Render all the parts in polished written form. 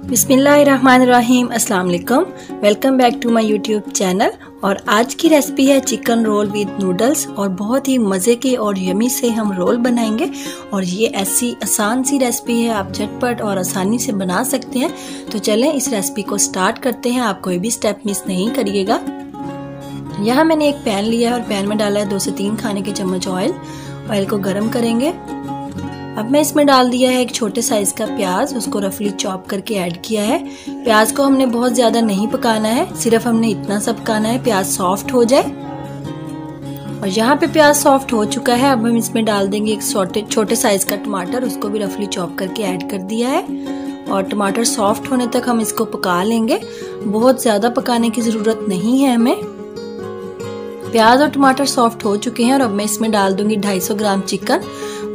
बिस्मिल्लाहिर्रहमानिर्रहीम, अस्सलाम वालेकुम। Welcome back to my YouTube channel. और आज की रेसिपी है चिकन रोल विद नूडल्स। और बहुत ही मज़े के और यमी से हम रोल बनाएंगे। और ये ऐसी आसान सी रेसिपी है, आप झटपट और आसानी से बना सकते हैं। तो चलें इस रेसिपी को स्टार्ट करते हैं। आप कोई भी स्टेप मिस नहीं करिएगा। यहाँ मैंने एक पैन लिया है और पैन में डाला है 2 से 3 खाने के चम्मच ऑयल। ऑयल को गर्म करेंगे। अब मैं इसमें डाल दिया है एक छोटे साइज का प्याज, उसको रफली चॉप करके ऐड किया है। प्याज को हमने बहुत ज्यादा नहीं पकाना है, सिर्फ हमने इतना सा पकाना है प्याज सॉफ्ट हो जाए। और यहाँ पे प्याज सॉफ्ट हो चुका है। अब हम इसमें डाल देंगे एक छोटे साइज का टमाटर, उसको भी रफली चॉप करके ऐड कर दिया है। और टमाटर सॉफ्ट होने तक हम इसको पका लेंगे, बहुत ज्यादा पकाने की जरूरत नहीं है हमें। प्याज और टमाटर सॉफ्ट हो चुके हैं और अब मैं इसमें डाल दूंगी 250 ग्राम चिकन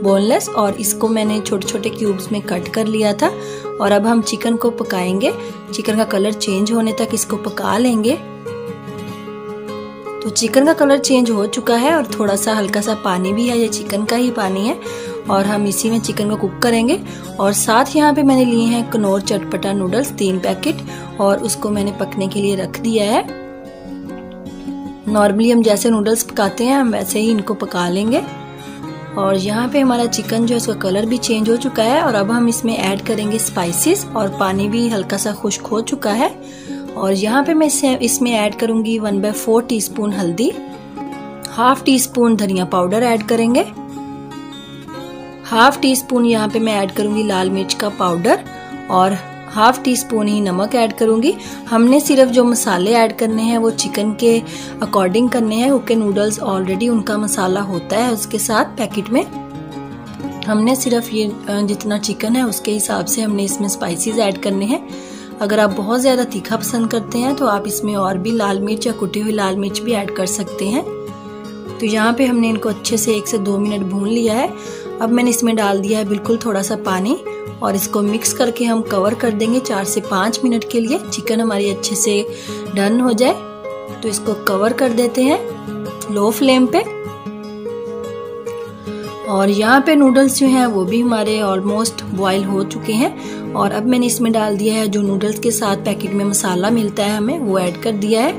बोनलेस। और इसको मैंने छोटे छोटे क्यूब्स में कट कर लिया था। और अब हम चिकन को पकाएंगे, चिकन का कलर चेंज होने तक इसको पका लेंगे। तो चिकन का कलर चेंज हो चुका है और थोड़ा सा हल्का सा पानी भी है, ये चिकन का ही पानी है। और हम इसी में चिकन को कुक करेंगे। और साथ यहाँ पे मैंने लिए हैं कनौर चटपटा नूडल्स 3 पैकेट, और उसको मैंने पकने के लिए रख दिया है। नॉर्मली हम जैसे नूडल्स पकाते हैं हम वैसे ही इनको पका लेंगे। और यहाँ पे हमारा चिकन जो है उसका कलर भी चेंज हो चुका है। और अब हम इसमें ऐड करेंगे स्पाइसेस, और पानी भी हल्का सा खुश्क हो चुका है। और यहाँ पे मैं इसमें ऐड करूंगी 1/4 टीस्पून हल्दी, 1/2 टीस्पून धनिया पाउडर ऐड करेंगे, 1/2 टीस्पून यहाँ पे मैं ऐड करूंगी लाल मिर्च का पाउडर, और 1/2 टीस्पून ही नमक ऐड करूंगी। हमने सिर्फ जो मसाले ऐड करने हैं वो चिकन के अकॉर्डिंग करने हैं, क्योंकि नूडल्स ऑलरेडी उनका मसाला होता है उसके साथ पैकेट में। हमने सिर्फ ये जितना चिकन है उसके हिसाब से हमने इसमें स्पाइसेस ऐड करने हैं। अगर आप बहुत ज्यादा तीखा पसंद करते हैं तो आप इसमें और भी लाल मिर्च या कुटी हुई लाल मिर्च भी ऐड कर सकते हैं। तो यहाँ पे हमने इनको अच्छे से 1 से 2 मिनट भून लिया है। अब मैंने इसमें डाल दिया है बिल्कुल थोड़ा सा पानी, और इसको मिक्स करके हम कवर कर देंगे 4 से 5 मिनट के लिए। चिकन हमारी अच्छे से डन हो जाए तो इसको कवर कर देते हैं लो फ्लेम पे। और यहाँ पे नूडल्स जो हैं वो भी हमारे ऑलमोस्ट बॉईल हो चुके हैं। और अब मैंने इसमें डाल दिया है जो नूडल्स के साथ पैकेट में मसाला मिलता है हमें, वो ऐड कर दिया है।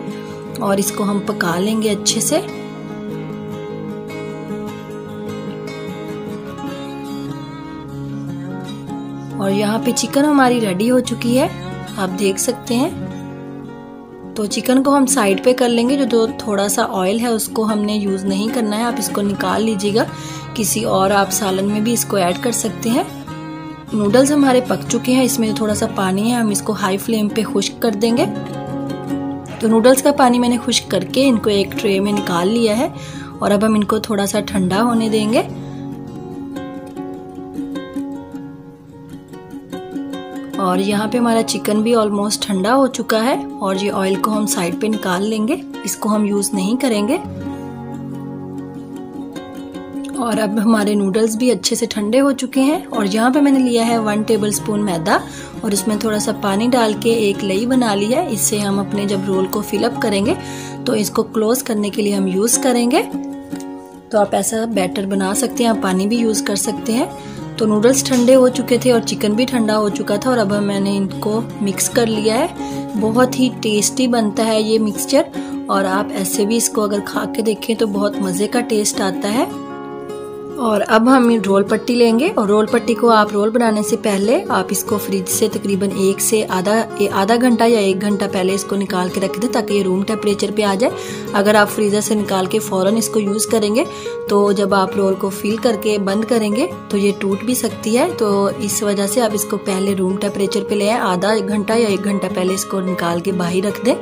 और इसको हम पका लेंगे अच्छे से। और यहाँ पे चिकन हमारी रेडी हो चुकी है, आप देख सकते हैं। तो चिकन को हम साइड पे कर लेंगे। जो थोड़ा सा ऑयल है उसको हमने यूज नहीं करना है, आप इसको निकाल लीजिएगा। किसी और आप सालन में भी इसको ऐड कर सकते हैं। नूडल्स हमारे पक चुके हैं, इसमें थोड़ा सा पानी है, हम इसको हाई फ्लेम पे खुश्क कर देंगे। तो नूडल्स का पानी मैंने खुश्क करके इनको एक ट्रे में निकाल लिया है। और अब हम इनको थोड़ा सा ठंडा होने देंगे। और यहाँ पे हमारा चिकन भी ऑलमोस्ट ठंडा हो चुका है। और ये ऑयल को हम साइड पे निकाल लेंगे, इसको हम यूज नहीं करेंगे। और अब हमारे नूडल्स भी अच्छे से ठंडे हो चुके हैं। और यहाँ पे मैंने लिया है 1 टेबलस्पून मैदा, और इसमें थोड़ा सा पानी डाल के एक लई बना ली है। इससे हम अपने जब रोल को फिलअप करेंगे तो इसको क्लोज करने के लिए हम यूज करेंगे। तो आप ऐसा बैटर बना सकते हैं, आप पानी भी यूज कर सकते हैं। तो नूडल्स ठंडे हो चुके थे और चिकन भी ठंडा हो चुका था। और अब मैंने इनको मिक्स कर लिया है। बहुत ही टेस्टी बनता है ये मिक्सचर, और आप ऐसे भी इसको अगर खा के देखें तो बहुत मज़े का टेस्ट आता है। और अब हम रोल पट्टी लेंगे। और रोल पट्टी को आप रोल बनाने से पहले आप इसको फ्रिज से तकरीबन 1 से आधा घंटा या 1 घंटा पहले इसको निकाल के रख दें, ताकि ये रूम टेम्परेचर पे आ जाए। अगर आप फ्रीजर से निकाल के फौरन इसको यूज करेंगे तो जब आप रोल को फिल करके बंद करेंगे तो ये टूट भी सकती है। तो इस वजह से आप इसको पहले रूम टेम्परेचर पे ले आए, आधा घंटा या 1 घंटा पहले इसको निकाल के बाहर रख दें।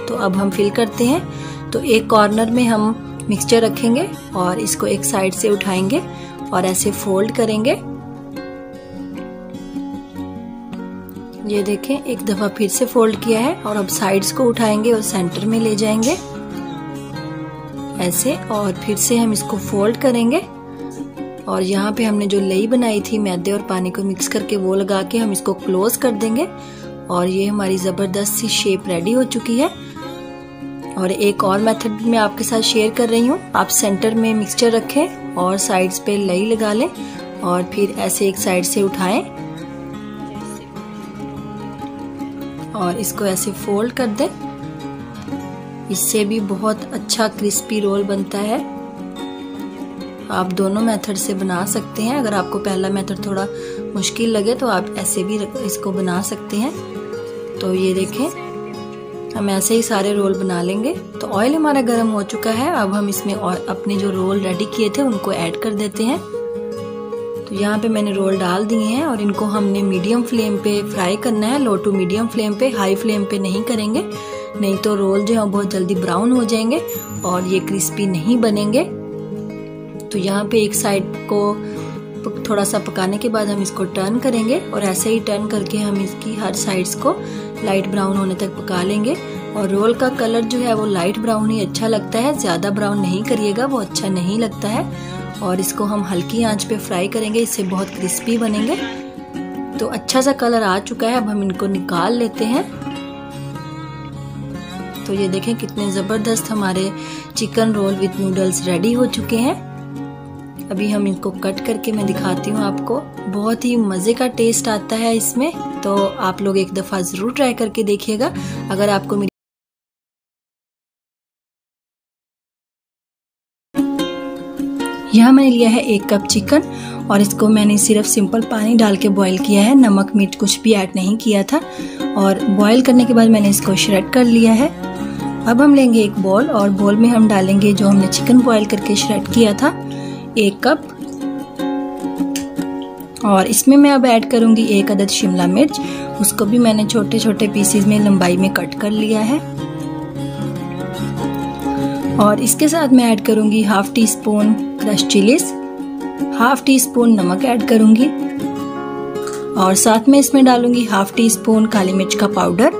तो अब हम फिल करते हैं। तो एक कॉर्नर में हम मिक्सचर रखेंगे और इसको एक साइड से उठाएंगे और ऐसे फोल्ड करेंगे। ये देखें, एक दफा फिर से फोल्ड किया है। और अब साइड्स को उठाएंगे और सेंटर में ले जाएंगे ऐसे, और फिर से हम इसको फोल्ड करेंगे। और यहाँ पे हमने जो लई बनाई थी मैदे और पानी को मिक्स करके, वो लगा के हम इसको क्लोज कर देंगे। और ये हमारी जबरदस्त सी शेप रेडी हो चुकी है। और एक और मेथड मैं आपके साथ शेयर कर रही हूँ। आप सेंटर में मिक्सचर रखें और साइड्स पे लई लगा लें और फिर ऐसे एक साइड से उठाएं और इसको ऐसे फोल्ड कर दें। इससे भी बहुत अच्छा क्रिस्पी रोल बनता है। आप दोनों मेथड से बना सकते हैं। अगर आपको पहला मेथड थोड़ा मुश्किल लगे तो आप ऐसे भी इसको बना सकते हैं। तो ये देखें, हम ऐसे ही सारे रोल बना लेंगे। तो ऑयल हमारा गर्म हो चुका है। अब हम इसमें अपने जो रोल रेडी किए थे उनको ऐड कर देते हैं। तो यहाँ पे मैंने रोल डाल दिए हैं और इनको हमने मीडियम फ्लेम पे फ्राई करना है, लो टू मीडियम फ्लेम पे, हाई फ्लेम पे नहीं करेंगे, नहीं तो रोल जो है बहुत जल्दी ब्राउन हो जाएंगे और ये क्रिस्पी नहीं बनेंगे। तो यहाँ पे एक साइड को थोड़ा सा पकाने के बाद हम इसको टर्न करेंगे और ऐसे ही टर्न करके हम इसकी हर साइड्स को लाइट ब्राउन होने तक पका लेंगे। और रोल का कलर जो है वो लाइट ब्राउन ही अच्छा लगता है, ज़्यादा ब्राउन नहीं करिएगा, वो अच्छा नहीं लगता है। और इसको हम हल्की आंच पे फ्राई करेंगे, इससे बहुत क्रिस्पी बनेंगे। तो अच्छा सा कलर आ चुका है, अब हम इनको निकाल लेते हैं। तो ये देखें कितने ज़बरदस्त हमारे chicken roll with noodles ready हो चुके हैं। अभी हम इनको कट करके मैं दिखाती हूँ आपको। बहुत ही मज़े का टेस्ट आता है इसमें, तो आप लोग एक दफ़ा ज़रूर ट्राई करके देखिएगा। अगर आपको मेरी यहाँ मैंने लिया है 1 कप चिकन और इसको मैंने सिर्फ सिंपल पानी डाल के बॉईल किया है, नमक मिर्च कुछ भी ऐड नहीं किया था। और बॉईल करने के बाद मैंने इसको श्रेड कर लिया है। अब हम लेंगे एक बॉल और बॉल में हम डालेंगे जो हमने चिकन बॉईल करके श्रेड किया था, 1 कप। और इसमें मैं अब ऐड करूंगी 1 अदद शिमला मिर्च, उसको भी मैंने छोटे छोटे पीसेस में लंबाई में कट कर लिया है। और इसके साथ मैं ऐड करूंगी 1/2 टीस्पून क्रश चिलीज, 1/2 टीस्पून नमक ऐड करूंगी और साथ में इसमें डालूंगी 1/2 टीस्पून काली मिर्च का पाउडर।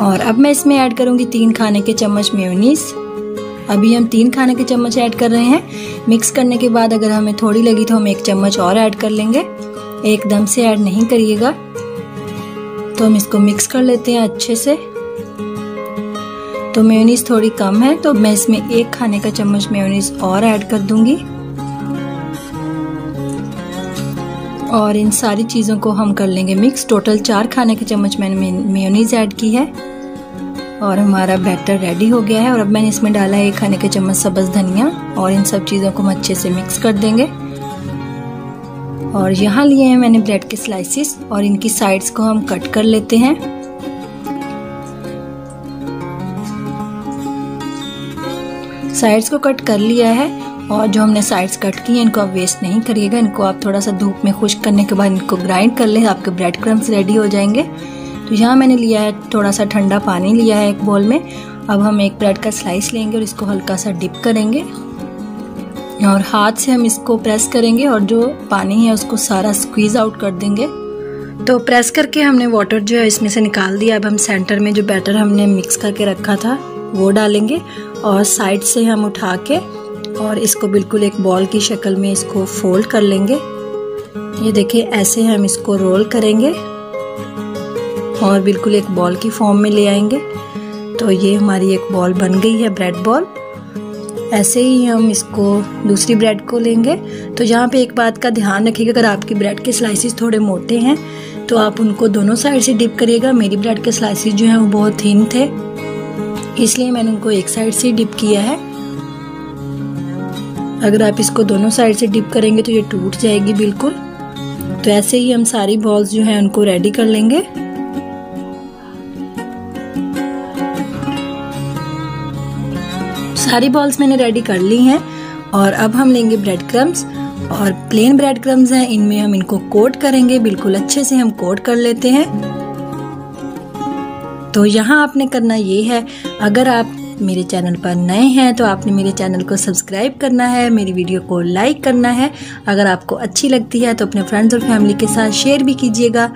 और अब मैं इसमें ऐड करूंगी 3 खाने के चम्मच मेयोनीज। अभी हम 3 खाने के चम्मच ऐड कर रहे हैं। मिक्स करने के बाद अगर हमें थोड़ी लगी तो हम 1 चम्मच और ऐड कर लेंगे, एकदम से ऐड नहीं करिएगा। तो हम इसको मिक्स कर लेते हैं अच्छे से। तो मेयोनीज थोड़ी कम है तो मैं इसमें 1 खाने का चम्मच मेयोनीज और ऐड कर दूंगी। और इन सारी चीज़ों को हम कर लेंगे मिक्स। टोटल 4 खाने के चम्मच मैंने मेयोनीज ऐड की है और हमारा बैटर रेडी हो गया है। और अब मैंने इसमें डाला है 1 खाने के चम्मच सब्ज़ धनिया और इन सब चीज़ों को हम अच्छे से मिक्स कर देंगे। और यहाँ लिए हैं मैंने ब्रेड के स्लाइसिस और इनकी साइड्स को हम कट कर लेते हैं। साइड्स को कट कर लिया है और जो हमने साइड्स कट की हैं इनको आप वेस्ट नहीं करिएगा। इनको आप थोड़ा सा धूप में खुश्क करने के बाद इनको ग्राइंड कर लें, आपके ब्रेड क्रम्स रेडी हो जाएंगे। तो यहाँ मैंने लिया है थोड़ा सा ठंडा पानी लिया है एक बोल में। अब हम एक ब्रेड का स्लाइस लेंगे और इसको हल्का सा डिप करेंगे और हाथ से हम इसको प्रेस करेंगे और जो पानी है उसको सारा स्क्वीज आउट कर देंगे। तो प्रेस करके हमने वाटर जो है इसमें से निकाल दिया। अब हम सेंटर में जो बैटर हमने मिक्स करके रखा था वो डालेंगे और साइड से हम उठा के और इसको बिल्कुल एक बॉल की शक्ल में इसको फोल्ड कर लेंगे। ये देखिए ऐसे हम इसको रोल करेंगे और बिल्कुल एक बॉल की फॉर्म में ले आएंगे। तो ये हमारी एक बॉल बन गई है, ब्रेड बॉल। ऐसे ही हम इसको दूसरी ब्रेड को लेंगे। तो यहाँ पे एक बात का ध्यान रखिएगा, अगर आपकी ब्रेड के स्लाइसिस थोड़े मोटे हैं तो आप उनको दोनों साइड से डिप करिएगा। मेरी ब्रेड के स्लाइसिस जो हैं वो बहुत थिन थे, इसलिए मैंने उनको एक साइड से डिप किया है। अगर आप इसको दोनों साइड से डिप करेंगे तो ये टूट जाएगी बिल्कुल। तो ऐसे ही हम सारी बॉल्स जो हैं उनको रेडी कर लेंगे। सारी बॉल्स मैंने रेडी कर ली हैं और अब हम लेंगे ब्रेड क्रम्स और प्लेन ब्रेड क्रम्स हैं, इनमें हम इनको कोट करेंगे। बिल्कुल अच्छे से हम कोट कर लेते हैं। तो यहाँ आपने करना ये है, अगर आप मेरे चैनल पर नए हैं तो आपने मेरे चैनल को सब्सक्राइब करना है, मेरी वीडियो को लाइक करना है। अगर आपको अच्छी लगती है तो अपने फ्रेंड्स और फैमिली के साथ शेयर भी कीजिएगा।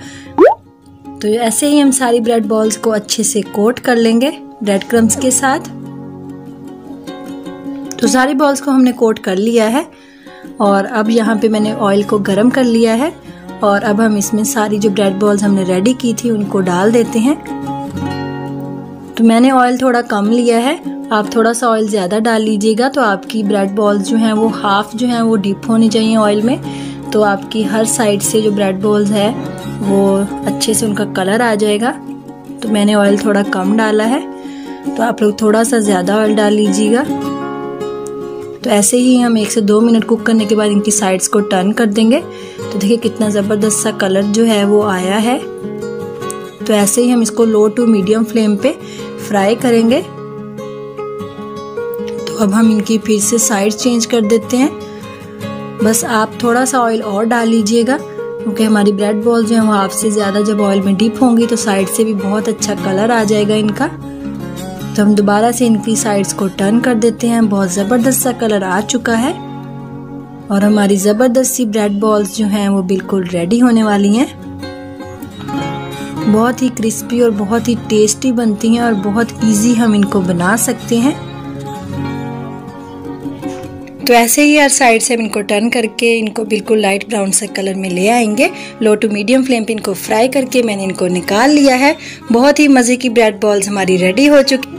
तो ऐसे ही हम सारी ब्रेड बॉल्स को अच्छे से कोट कर लेंगे ब्रेड क्रम्स के साथ। तो सारी बॉल्स को हमने कोट कर लिया है और अब यहाँ पे मैंने ऑयल को गरम कर लिया है और अब हम इसमें सारी जो ब्रेड बॉल्स हमने रेडी की थी उनको डाल देते हैं। तो मैंने ऑयल थोड़ा कम लिया है, आप थोड़ा सा ऑयल ज़्यादा डाल लीजिएगा तो आपकी ब्रेड बॉल्स जो हैं वो हाफ जो हैं वो डीप होनी चाहिए ऑयल में, तो आपकी हर साइड से जो ब्रेड बॉल्स है वो अच्छे से उनका कलर आ जाएगा। तो मैंने ऑयल थोड़ा कम डाला है, तो आप लोग थोड़ा सा ज़्यादा ऑयल डाल लीजिएगा। तो ऐसे ही हम 1 से 2 मिनट कुक करने के बाद इनकी साइड्स को टर्न कर देंगे। तो देखिए कितना ज़बरदस्त सा कलर जो है वो आया है। तो ऐसे ही हम इसको लो टू मीडियम फ्लेम पे फ्राई करेंगे। तो अब हम इनकी फिर से साइड चेंज कर देते हैं। बस आप थोड़ा सा ऑयल और डाल लीजिएगा, क्योंकि हमारी ब्रेड बॉल जो है वो हाफ से ज़्यादा जब ऑयल में डिप होंगी तो साइड से भी बहुत अच्छा कलर आ जाएगा इनका। तो हम दोबारा से इनकी साइड्स को टर्न कर देते हैं। बहुत ज़बरदस्त सा कलर आ चुका है और हमारी ज़बरदस्त सी ब्रेड बॉल्स जो हैं वो बिल्कुल रेडी होने वाली हैं। बहुत ही क्रिस्पी और बहुत ही टेस्टी बनती हैं और बहुत इजी हम इनको बना सकते हैं। तो ऐसे ही हर साइड से हम इनको टर्न करके इनको बिल्कुल लाइट ब्राउन से कलर में ले आएंगे। लो टू मीडियम फ्लेम पे इनको फ्राई करके मैंने इनको निकाल लिया है। बहुत ही मज़े की ब्रेड बॉल्स हमारी रेडी हो चुकी।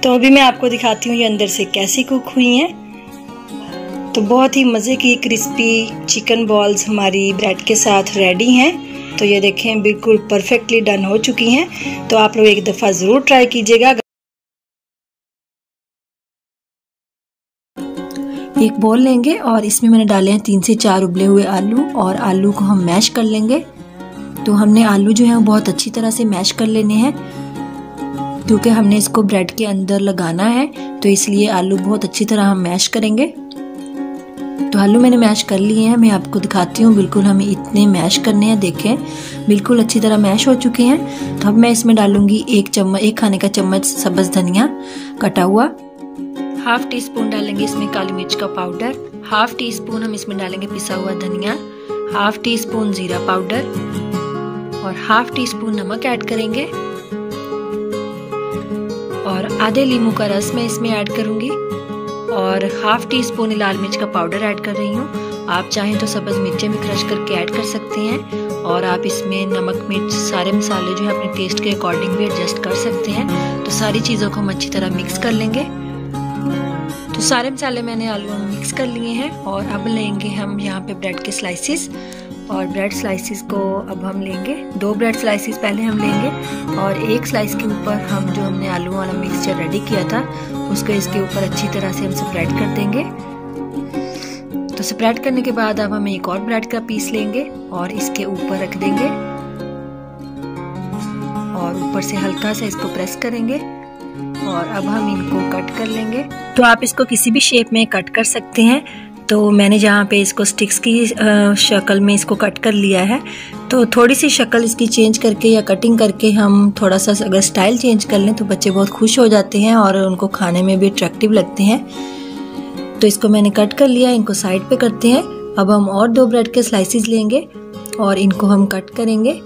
तो अभी मैं आपको दिखाती हूँ ये अंदर से कैसी कुक हुई हैं। तो बहुत ही मज़े की क्रिस्पी चिकन बॉल्स हमारी ब्रेड के साथ रेडी हैं। तो ये देखें बिल्कुल परफेक्टली डन हो चुकी हैं। तो आप लोग एक दफ़ा ज़रूर ट्राई कीजिएगा। एक बॉल लेंगे और इसमें मैंने डाले हैं 3 से 4 उबले हुए आलू और आलू को हम मैश कर लेंगे। तो हमने आलू जो है बहुत अच्छी तरह से मैश कर लेने हैं, क्योंकि हमने इसको ब्रेड के अंदर लगाना है, तो इसलिए आलू बहुत अच्छी तरह हम मैश करेंगे। तो आलू मैंने मैश कर लिए हैं, मैं आपको दिखाती हूँ। बिल्कुल हमें इतने मैश करने हैं, देखें बिल्कुल अच्छी तरह मैश हो चुके हैं। तो अब मैं इसमें डालूंगी 1 खाने का चम्मच सब्ज़ धनिया कटा हुआ, हाफ टी स्पून डालेंगे इसमें काली मिर्च का पाउडर, हाफ टी स्पून हम इसमें डालेंगे पिसा हुआ धनिया, हाफ टी स्पून जीरा पाउडर और हाफ टी स्पून नमक ऐड करेंगे और आधे नींबू का रस मैं इसमें ऐड करूंगी और हाफ टी स्पून लाल मिर्च का पाउडर ऐड कर रही हूँ। आप चाहें तो सब्ज़ मिर्चें भी क्रश करके ऐड कर सकते हैं और आप इसमें नमक मिर्च सारे मसाले जो है अपने टेस्ट के अकॉर्डिंग भी एडजस्ट कर सकते हैं। तो सारी चीज़ों को हम अच्छी तरह मिक्स कर लेंगे। तो सारे मसाले मैंने आलू में मिक्स कर लिए हैं और अब लेंगे हम यहाँ पे ब्रेड के स्लाइसिस और ब्रेड स्लाइसिस को अब हम लेंगे 2 ब्रेड स्लाइसिस पहले हम लेंगे और 1 स्लाइस के ऊपर हम जो हमने आलू वाला मिक्सचर रेडी किया था उसको इसके ऊपर अच्छी तरह से हम स्प्रेड कर देंगे। तो स्प्रेड करने के बाद अब हम एक और ब्रेड का पीस लेंगे और इसके ऊपर रख देंगे और ऊपर से हल्का सा इसको प्रेस करेंगे और अब हम इनको कट कर लेंगे। तो आप इसको किसी भी शेप में कट कर सकते हैं। तो मैंने जहाँ पे इसको स्टिक्स की शक्ल में इसको कट कर लिया है। तो थोड़ी सी शक्ल इसकी चेंज करके या कटिंग करके हम थोड़ा सा अगर स्टाइल चेंज कर लें तो बच्चे बहुत खुश हो जाते हैं और उनको खाने में भी अट्रैक्टिव लगते हैं। तो इसको मैंने कट कर लिया, इनको साइड पे करते हैं। अब हम और 2 ब्रेड के स्लाइसिस लेंगे और इनको हम कट करेंगे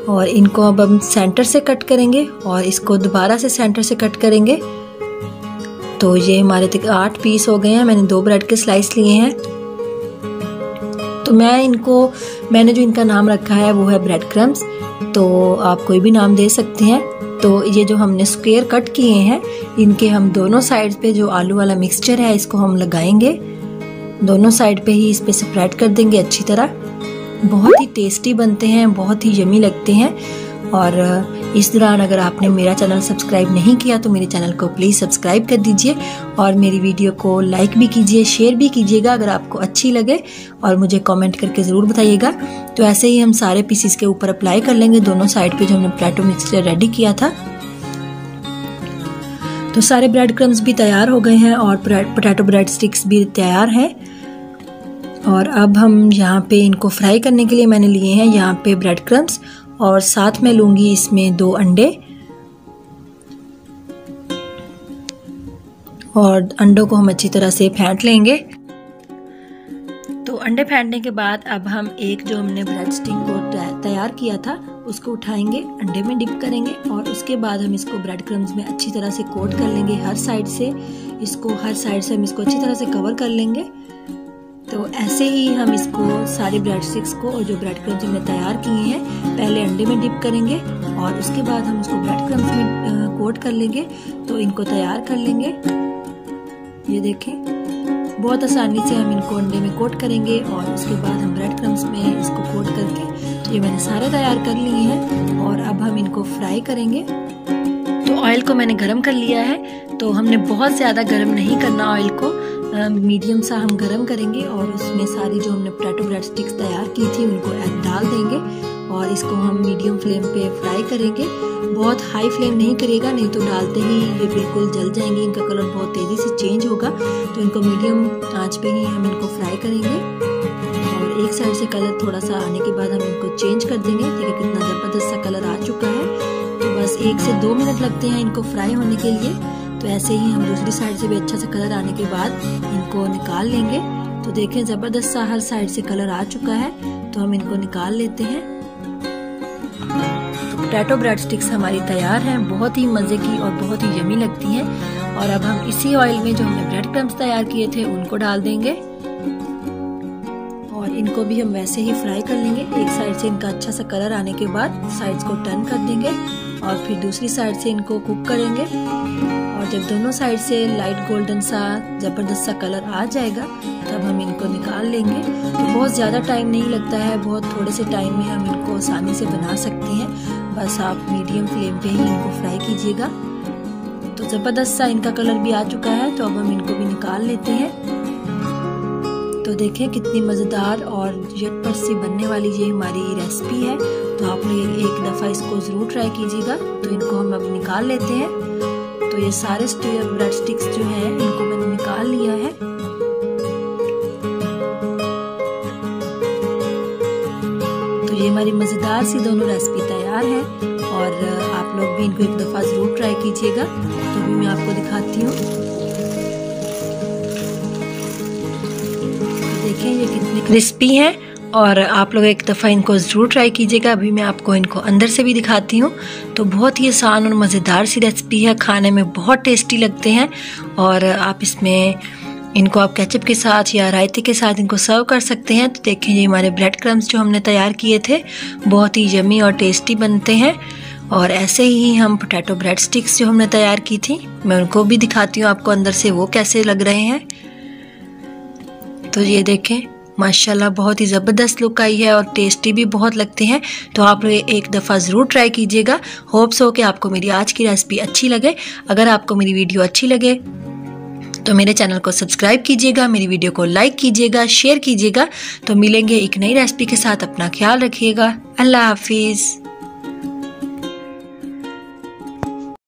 और इनको अब हम सेंटर से कट करेंगे और इसको दोबारा से सेंटर से कट करेंगे। तो ये हमारे 8 पीस हो गए हैं। मैंने 2 ब्रेड के स्लाइस लिए हैं। तो मैंने जो इनका नाम रखा है वो है ब्रेड क्रम्स। तो आप कोई भी नाम दे सकते हैं। तो ये जो हमने स्क्वायर कट किए हैं इनके हम दोनों साइड पे जो आलू वाला मिक्सचर है इसको हम लगाएंगे, दोनों साइड पे ही इस पे स्प्रेड कर देंगे अच्छी तरह। बहुत ही टेस्टी बनते हैं, बहुत ही यमी लगते हैं। और इस दौरान अगर आपने मेरा चैनल सब्सक्राइब नहीं किया तो मेरे चैनल को प्लीज़ सब्सक्राइब कर दीजिए और मेरी वीडियो को लाइक भी कीजिए, शेयर भी कीजिएगा अगर आपको अच्छी लगे और मुझे कमेंट करके ज़रूर बताइएगा। तो ऐसे ही हम सारे पीसेस के ऊपर अप्लाई कर लेंगे दोनों साइड पे जो हमने पोटैटो मिक्सचर रेडी किया था। तो सारे ब्रेड क्रम्स भी तैयार हो गए हैं और पोटैटो ब्रेड स्टिक्स भी तैयार हैं। और अब हम यहाँ पे इनको फ्राई करने के लिए मैंने लिए हैं यहाँ पे ब्रेड क्रम्स और साथ में लूँगी इसमें 2 अंडे और अंडों को हम अच्छी तरह से फेंट लेंगे। तो अंडे फेंटने के बाद अब हम एक जो हमने ब्रेड स्टिक को तैयार किया था उसको उठाएंगे, अंडे में डिप करेंगे और उसके बाद हम इसको ब्रेड क्रम्स में अच्छी तरह से कोट कर लेंगे। हर साइड से हम इसको अच्छी तरह से कवर कर लेंगे। तो ऐसे ही हम इसको सारे ब्रेड स्टिक्स को और जो ब्रेड क्रम्स हमने तैयार किए हैं पहले अंडे में डिप करेंगे और उसके बाद हम इसको ब्रेड क्रम्स में कोट कर लेंगे। तो इनको तैयार कर लेंगे। ये देखें, बहुत आसानी से हम इनको अंडे में कोट करेंगे और उसके बाद हम ब्रेड क्रम्स में इसको कोट करके, ये मैंने सारे तैयार कर लिए हैं और अब हम इनको फ्राई करेंगे। तो ऑयल को मैंने गरम कर लिया है। तो हमने बहुत ज़्यादा गरम नहीं करना ऑयल को, मीडियम सा हम गरम करेंगे और उसमें सारी जो हमने पोटैटो ब्रेड स्टिक्स तैयार की थी उनको डाल देंगे और इसको हम मीडियम फ्लेम पे फ्राई करेंगे। बहुत हाई फ्लेम नहीं करिएगा, नहीं तो डालते ही ये बिल्कुल जल जाएंगे, इनका कलर बहुत तेज़ी से चेंज होगा। तो इनको मीडियम आंच पे ही हम इनको फ्राई करेंगे और एक साइड से कलर थोड़ा सा आने के बाद हम इनको चेंज कर देंगे। देखिए कितना ज़बरदस्त सा कलर आ चुका है। तो बस 1 से 2 मिनट लगते हैं इनको फ्राई होने के लिए। तो ऐसे ही हम दूसरी साइड से भी अच्छा सा कलर आने के बाद इनको निकाल लेंगे। तो देखें ज़बरदस्त सा हर साइड से कलर आ चुका है। तो हम इनको निकाल लेते हैं। तो पोटैटो ब्रेड स्टिक्स हमारी तैयार हैं, बहुत ही मज़े की और बहुत ही यमी लगती हैं। और अब हम इसी ऑयल में जो हमने ब्रेड क्रम्स तैयार किए थे उनको डाल देंगे और इनको भी हम वैसे ही फ्राई कर लेंगे। एक साइड से इनका अच्छा सा कलर आने के बाद साइड्स को टर्न कर देंगे और फिर दूसरी साइड से इनको कुक करेंगे। और जब दोनों साइड से लाइट गोल्डन सा ज़बरदस्त सा कलर आ जाएगा तब हम इनको निकाल लेंगे। तो बहुत ज़्यादा टाइम नहीं लगता है, बहुत थोड़े से टाइम में हम इनको आसानी से बना सकते हैं। बस आप मीडियम फ्लेम पे ही इनको फ्राई कीजिएगा। तो ज़बरदस्त सा इनका कलर भी आ चुका है। तो अब हम इनको भी निकाल लेते हैं। तो देखें कितनी मज़ेदार और झटपट सी बनने वाली ये हमारी रेसिपी है। तो आप लोग एक दफ़ा इसको ज़रूर ट्राई कीजिएगा। तो इनको हम अब निकाल लेते हैं। तो ये सारे ब्रेड स्टिक्स जो हैं इनको मैंने निकाल लिया है। तो ये हमारी मज़ेदार सी दोनों रेसिपी तैयार है और आप लोग भी इनको एक दफ़ा ज़रूर ट्राई कीजिएगा। तो अभी मैं आपको दिखाती हूँ। तो देखें ये कितने क्रिस्पी हैं और आप लोग एक दफ़ा इनको ज़रूर ट्राई कीजिएगा। अभी मैं आपको इनको अंदर से भी दिखाती हूँ। तो बहुत ही आसान और मज़ेदार सी रेसिपी है, खाने में बहुत टेस्टी लगते हैं और आप इसमें इनको आप केचप के साथ या रायते के साथ इनको सर्व कर सकते हैं। तो देखें ये हमारे ब्रेड क्रम्स जो हमने तैयार किए थे बहुत ही यमी और टेस्टी बनते हैं। और ऐसे ही हम पोटैटो ब्रेड स्टिक्स जो हमने तैयार की थी मैं उनको भी दिखाती हूँ आपको अंदर से वो कैसे लग रहे हैं। तो ये देखें माशाल्लाह बहुत ही ज़बरदस्त लुक आई है और टेस्टी भी बहुत लगते हैं। तो आप लोग एक दफ़ा ज़रूर ट्राई कीजिएगा। होप्स हो कि आपको मेरी आज की रेसिपी अच्छी लगे। अगर आपको मेरी वीडियो अच्छी लगे तो मेरे चैनल को सब्सक्राइब कीजिएगा, मेरी वीडियो को लाइक कीजिएगा, शेयर कीजिएगा। तो मिलेंगे एक नई रेसिपी के साथ। अपना ख्याल रखिएगा। अल्लाह हाफिज़।